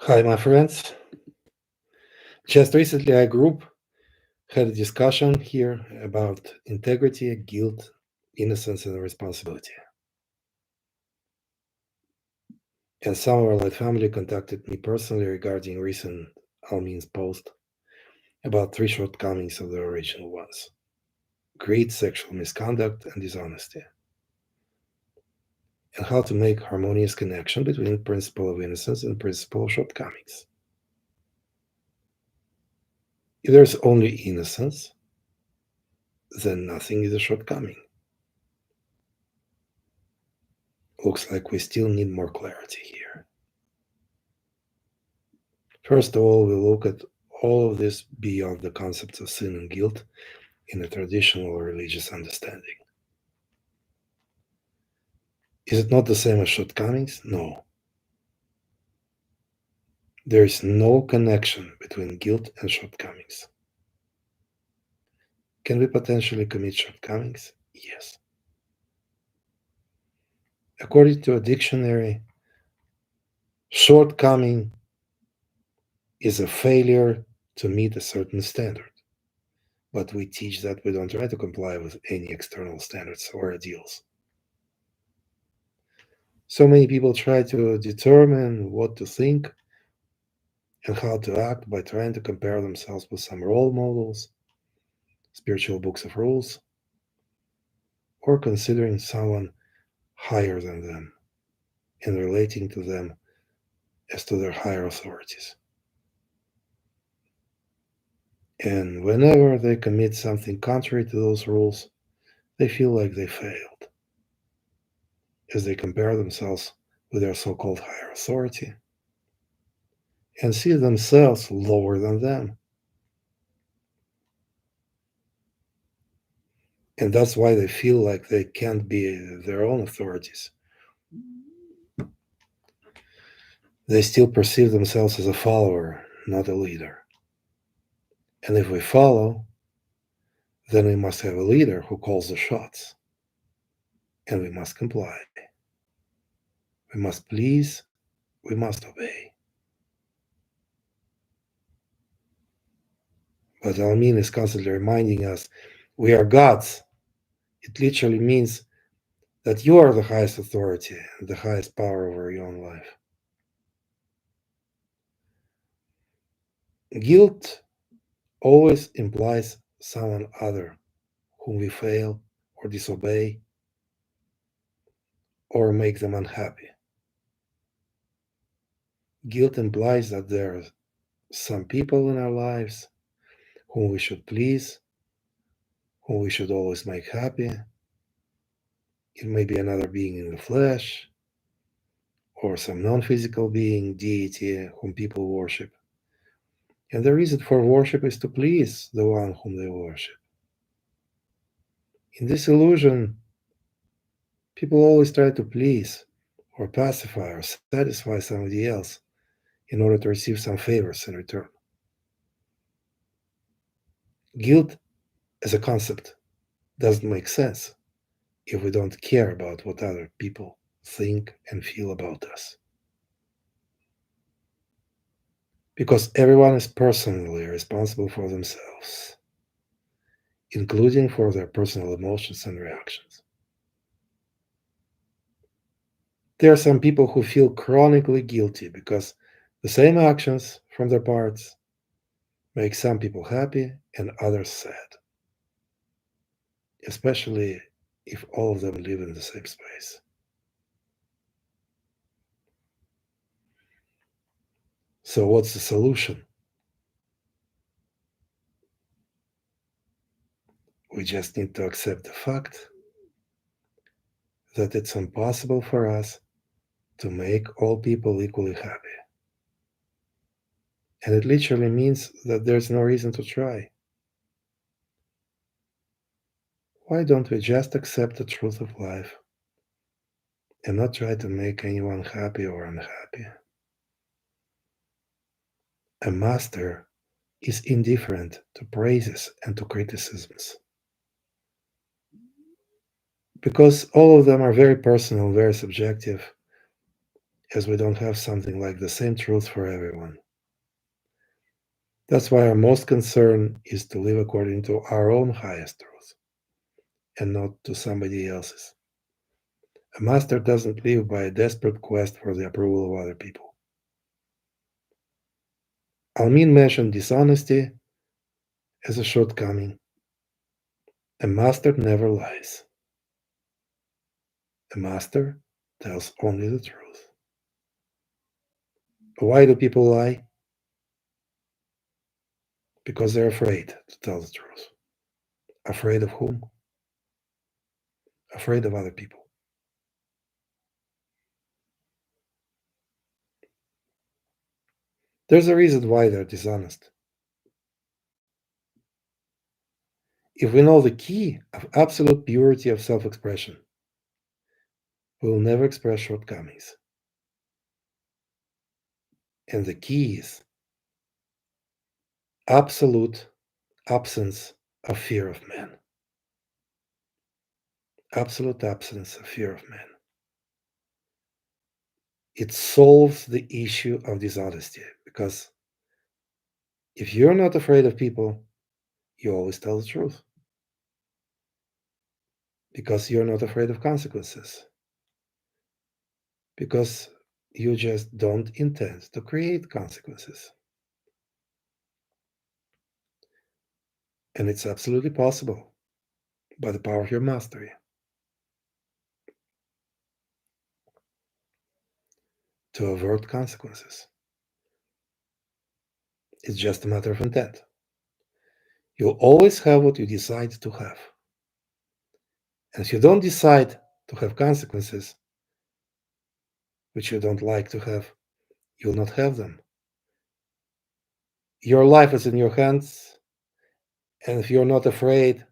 Hi, my friends. Just recently, a group had a discussion here about integrity, guilt, innocence, and responsibility. And some of our family contacted me personally regarding recent Almin's post about three shortcomings of the original ones: greed, sexual misconduct, and dishonesty, and how to make harmonious connection between principle of innocence and principle of shortcomings. If there's only innocence, then nothing is a shortcoming. Looks like we still need more clarity here. First of all, we look at all of this beyond the concepts of sin and guilt in a traditional religious understanding. Is it not the same as shortcomings? No. There is no connection between guilt and shortcomings. Can we potentially commit shortcomings? Yes. According to a dictionary, shortcoming is a failure to meet a certain standard. But we teach that we don't try to comply with any external standards or ideals. So many people try to determine what to think and how to act by trying to compare themselves with some role models, spiritual books of rules, or considering someone higher than them and relating to them as to their higher authorities. And whenever they commit something contrary to those rules, they feel like they failed, as they compare themselves with their so called higher authority and see themselves lower than them. And that's why they feel like they can't be their own authorities. They still perceive themselves as a follower, not a leader. And if we follow, then we must have a leader who calls the shots. And we must comply. We must please, we must obey. But Al-Amin is constantly reminding us we are gods. It literally means that you are the highest authority, the highest power over your own life. Guilt always implies someone other whom we fail or disobey or make them unhappy. Guilt implies that there are some people in our lives whom we should please, whom we should always make happy. It may be another being in the flesh, or some non physical being, deity, whom people worship. And the reason for worship is to please the one whom they worship. In this illusion, people always try to please, or pacify, or satisfy somebody else in order to receive some favors in return. Guilt as a concept doesn't make sense if we don't care about what other people think and feel about us. Because everyone is personally responsible for themselves, including for their personal emotions and reactions. There are some people who feel chronically guilty because the same actions from their parts make some people happy and others sad, especially if all of them live in the same space. So, what's the solution? We just need to accept the fact that it's impossible for us to make all people equally happy. And it literally means that there's no reason to try. Why don't we just accept the truth of life and not try to make anyone happy or unhappy? A master is indifferent to praises and to criticisms because all of them are very personal, very subjective, as we don't have something like the same truth for everyone. That's why our most concern is to live according to our own highest truth and not to somebody else's. A master doesn't live by a desperate quest for the approval of other people. Almin mentioned dishonesty as a shortcoming. A master never lies. A master tells only the truth. Why do people lie? Because they're afraid to tell the truth. Afraid of whom? Afraid of other people. There's a reason why they're dishonest. If we know the key of absolute purity of self expression, we will never express shortcomings. And the key is absolute absence of fear of man. Absolute absence of fear of man. It solves the issue of dishonesty because if you're not afraid of people, you always tell the truth because you're not afraid of consequences, because you just don't intend to create consequences. And it's absolutely possible by the power of your mastery to avert consequences. It's just a matter of intent. You'll always have what you decide to have. And if you don't decide to have consequences, which you don't like to have, you'll not have them. Your life is in your hands, and if you're not afraid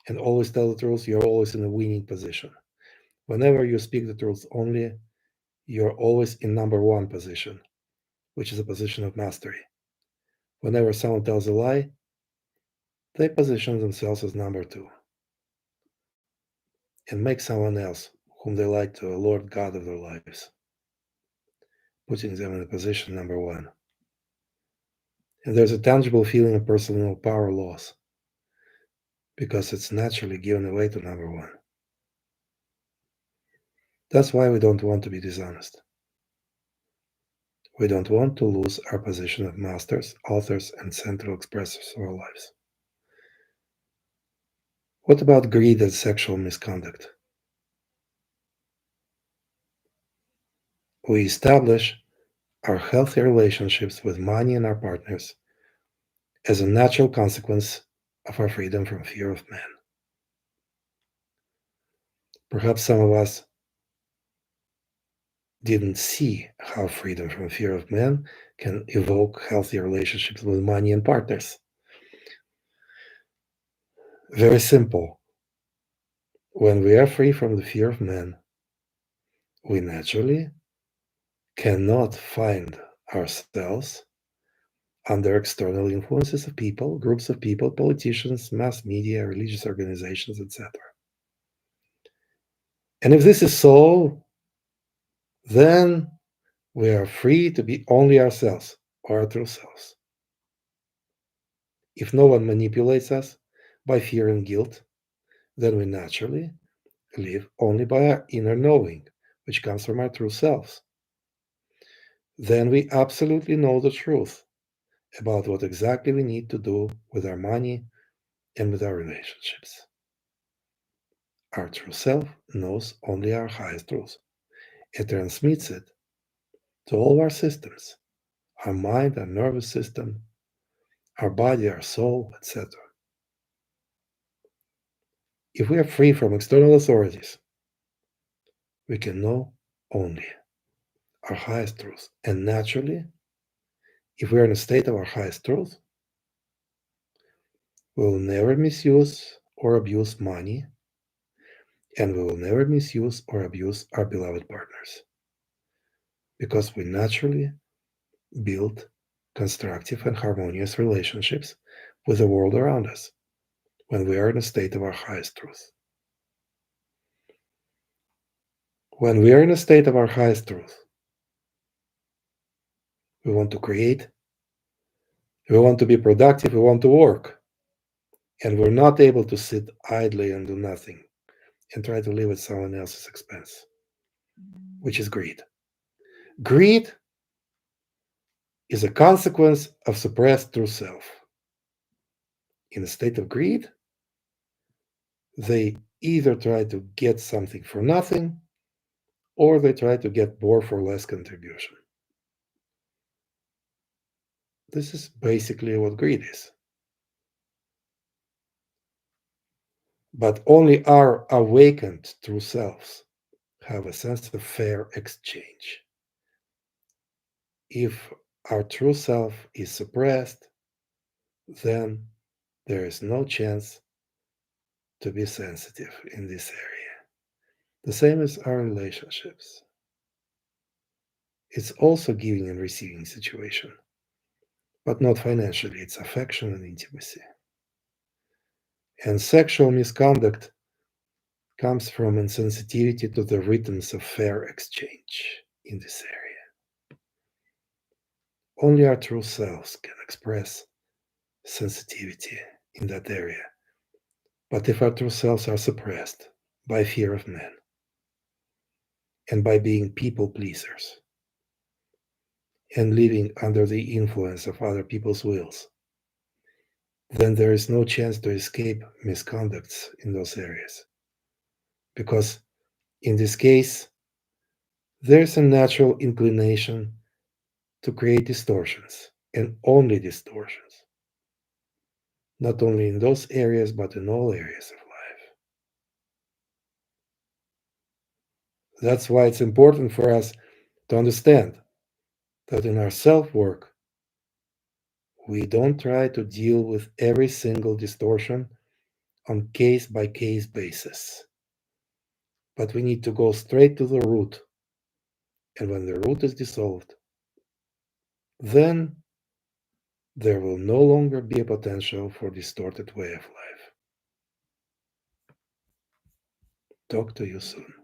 and always tell the truth, you're always in a winning position. Whenever you speak the truth only, you're always in number one position, which is a position of mastery. Whenever someone tells a lie, they position themselves as number two and make someone else, whom they like to, a Lord God of their lives, putting them in a position number one. And there's a tangible feeling of personal power loss because it's naturally given away to number one. That's why we don't want to be dishonest. We don't want to lose our position of masters, authors, and central expressors of our lives. What about greed and sexual misconduct? We establish our healthy relationships with money and our partners as a natural consequence of our freedom from fear of man. Perhaps some of us didn't see how freedom from fear of man can evoke healthy relationships with money and partners. Very simple. When we are free from the fear of man, we naturally cannot find ourselves under external influences of people, groups of people, politicians, mass media, religious organizations, etc. And if this is so, then we are free to be only ourselves, our true selves. If no one manipulates us by fear and guilt, then we naturally live only by our inner knowing, which comes from our true selves. Then we absolutely know the truth about what exactly we need to do with our money and with our relationships. Our true self knows only our highest truth. It transmits it to all our systems, our mind, our nervous system, our body, our soul, etc. If we are free from external authorities, we can know only our highest truth. And naturally, if we are in a state of our highest truth, we will never misuse or abuse money, and we will never misuse or abuse our beloved partners because we naturally build constructive and harmonious relationships with the world around us when we are in a state of our highest truth. When we are in a state of our highest truth, We want to create, we want to be productive, we want to work, and we're not able to sit idly and do nothing and try to live at someone else's expense, which is greed. Greed is a consequence of suppressed true self. In a state of greed, they either try to get something for nothing or they try to get more for less contribution. This is basically what greed is. But only our awakened true selves have a sense of fair exchange. If our true self is suppressed, then there is no chance to be sensitive in this area. The same as our relationships. It's also giving and receiving situation, but not financially. It's affection and intimacy. And sexual misconduct comes from insensitivity to the rhythms of fair exchange in this area. Only our true selves can express sensitivity in that area. But if our true selves are suppressed by fear of men and by being people pleasers and living under the influence of other people's wills, then there is no chance to escape misconducts in those areas. Because in this case, there's a natural inclination to create distortions and only distortions, not only in those areas, but in all areas of life. That's why it's important for us to understand that in our self work, we don't try to deal with every single distortion on case by case basis, but we need to go straight to the root. And when the root is dissolved, then there will no longer be a potential for distorted way of life. Talk to you soon.